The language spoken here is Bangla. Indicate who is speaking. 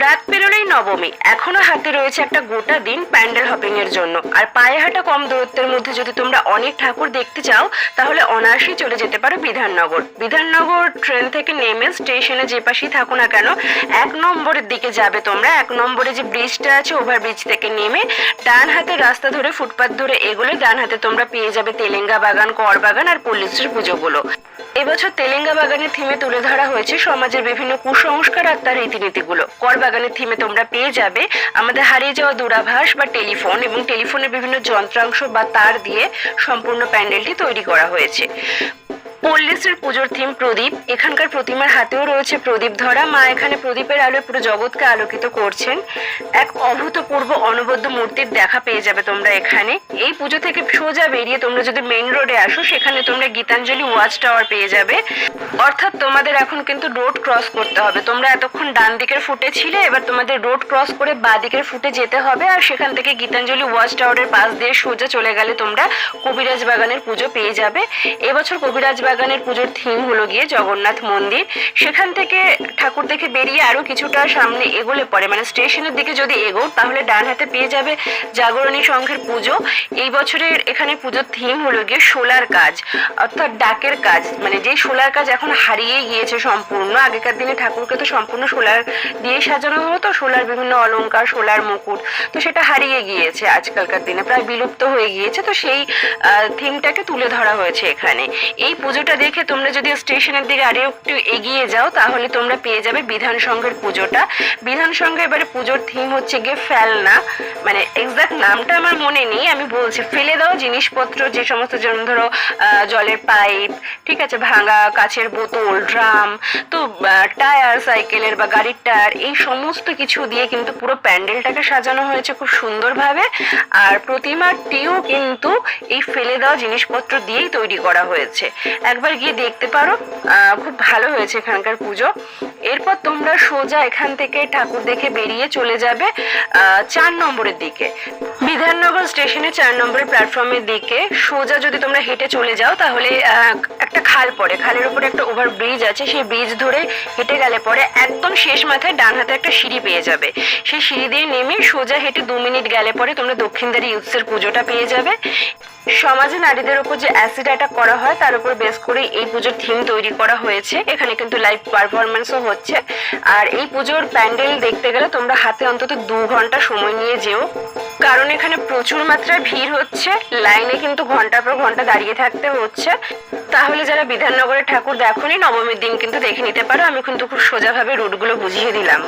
Speaker 1: রাত পেরোলেই নবমী, এখনো হাতে রয়েছে একটা গোটা দিন প্যান্ডেল হপিং এর জন্য। আর পায়ে হাঁটা কম দূরত্বের মধ্যে যদি তোমরা অনেক ঠাকুর দেখতে চাও তাহলে অনায়াসেই চলে যেতে পারো বিধাননগর। বিধাননগর ট্রেন থেকে নেমে স্টেশনে যে পাশেই থাকো না কেন, 1 নম্বরের দিকে যাবে তোমরা। 1 নম্বরে যে ব্রিজটা আছে, ওভারব্রিজ থেকে নেমে ডান হাতে রাস্তা ধরে ফুটপাথ ধরে এগোলে ডান হাতে তোমরা পেয়ে যাবে তেলেঙ্গা বাগান, কর বাগান আর পল্লীশ্রীর পুজোগুলো। এবছর তেলেঙ্গা বাগানের থিমে তুলে ধরা হয়েছে সমাজের বিভিন্ন কুসংস্কার আর তার রীতিনীতিগুলো। কর বাগানের থিমে তোমরা পেয়ে যাবে আমাদের হারিয়ে যাওয়া দূরাভাষ বা টেলিফোন এবং টেলিফোনের বিভিন্ন যন্ত্রাংশ বা তার দিয়ে সম্পূর্ণ প্যান্ডেলটি তৈরি করা হয়েছে। পল্লীশ্রীর পুজোর থিম প্রদীপ। এখানকার প্রতিমার হাতেও রয়েছে প্রদীপ ধরা। মা এখানে প্রদীপের আলোয় পুরো জগৎকে আলোকিত করছেন। এক অভূতপূর্ব অনবদ্য মূর্তির দেখা পেয়ে যাবে তোমরা এখানে। এই পুজো থেকে সোজা বেরিয়ে তোমরা যদি মেইন রোডে আসো, সেখানে তোমরা গীতাঞ্জলি ওয়াচ টাওয়ার পেয়ে যাবে। অর্থাৎ তোমাদের এখন কিন্তু রোড ক্রস করতে হবে। তোমরা এতক্ষণ ডান দিকের ফুটে ছিলে, এবার তোমাদের রোড ক্রস করে বাঁ দিকের ফুটে যেতে হবে। আর সেখান থেকে গীতাঞ্জলি ওয়াচ টাওয়ারের পাশ দিয়ে সোজা চলে গেলে তোমরা কবিরাজ বাগানের পুজো পেয়ে যাবে। এবছর কবিরাজ বাগানের পুজোর থিম হলো গিয়ে জগন্নাথ মন্দির। সেখান থেকে ঠাকুর দেখে বেরিয়ে আরো কিছুটা সামনে এগোলে পরে, মানে স্টেশনের দিকে যদি এগো, তাহলে ডান হাতে পেয়ে যাবে জাগরণী সংঘের পুজো। এই বছরের এখানে পুজোর থিম হলো গিয়ে সোলার কাজ, অর্থাৎ ডাকের কাজ। মানে যে সোলার কাজ এখন হারিয়ে গিয়েছে সম্পূর্ণ। আগেকার দিনে ঠাকুরকে তো সম্পূর্ণ সোলার দিয়ে সাজানো হতো, সোলার বিভিন্ন অলংকার, সোলার মুকুট, তো সেটা হারিয়ে গিয়েছে আজকালকার দিনে, প্রায় বিলুপ্ত হয়ে গিয়েছে। তো সেই থিমটাকে তুলে ধরা হয়েছে এখানে। এই পুজোটা দেখে তোমরা যদি স্টেশনের দিকে আরো একটু এগিয়ে যাও, তাহলে তোমরা পেয়ে যাবে বিধান সংঘের পুজোটা। বিধান সংঘে এবারে পুজোর থিম হচ্ছে গিয়ে ফেলনা, মানে এক্সাক্ট নামটা আমার মনে নেই, আমি বলছি ফেলে দেওয়া জিনিসপত্র, যে সমস্ত যেমন ধরো জলের পাইপ, ঠিক আছে, ভাঙা কাচের বোতল, ড্রাম, তো টায়ার সাইকেলের বা গাড়ির টায়ার, এই সমস্ত কিছু দিয়ে কিন্তু পুরো প্যান্ডেলটাকে সাজানো হয়েছে খুব সুন্দরভাবে। আর প্রতিমাটিও কিন্তু এই ফেলে দেওয়া জিনিসপত্র দিয়েই তৈরি করা হয়েছে। একবার গিয়ে দেখতে পারো, খুব ভালো হয়েছে এখানকার পুজো। এরপর তোমরা সোজা এখান থেকে ঠাকুর দেখে বেরিয়ে চলে যাবে 4 নম্বরের দিকে। বিধাননগর স্টেশনে 4 নম্বরের প্ল্যাটফর্মের দিকে সোজা যদি তোমরা হেঁটে চলে যাও, তাহলে একটা খাল পড়ে, খালের উপরে একটা ওভার ব্রিজ আছে। সেই ব্রিজ ধরে হেঁটে গেলে পরে একদম শেষ মাথায় ডান হাতে একটা সিঁড়ি পেয়ে যাবে। সেই সিঁড়ি দিয়ে নেমে সোজা হেঁটে 2 মিনিট গেলে পরে তোমরা দক্ষিণদারি ইউথসের পুজোটা পেয়ে যাবে। সমাজে নারীদের উপর যে অ্যাসিড অ্যাটাক করা হয় তার উপর বেস করে এই পুজোর থিম তৈরি করা হয়েছে। এখানে কিন্তু লাইভ পারফরমেন্সও হচ্ছে। আর এই পুজোর প্যান্ডেল দেখতে গেলে তোমরা হাতে অন্তত 2 ঘন্টা সময় নিয়ে যেও, কারণ এখানে প্রচুর মাত্রায় ভিড় হচ্ছে। লাইনে কিন্তু ঘন্টার পর ঘন্টা দাঁড়িয়ে থাকতে হচ্ছে। তাহলে যারা বিধাননগরের ঠাকুর দেখোনি, নবমীর দিন কিন্তু দেখে নিতে পারো। আমি কিন্তু খুব সোজাভাবে রুটগুলো বুঝিয়ে দিলাম।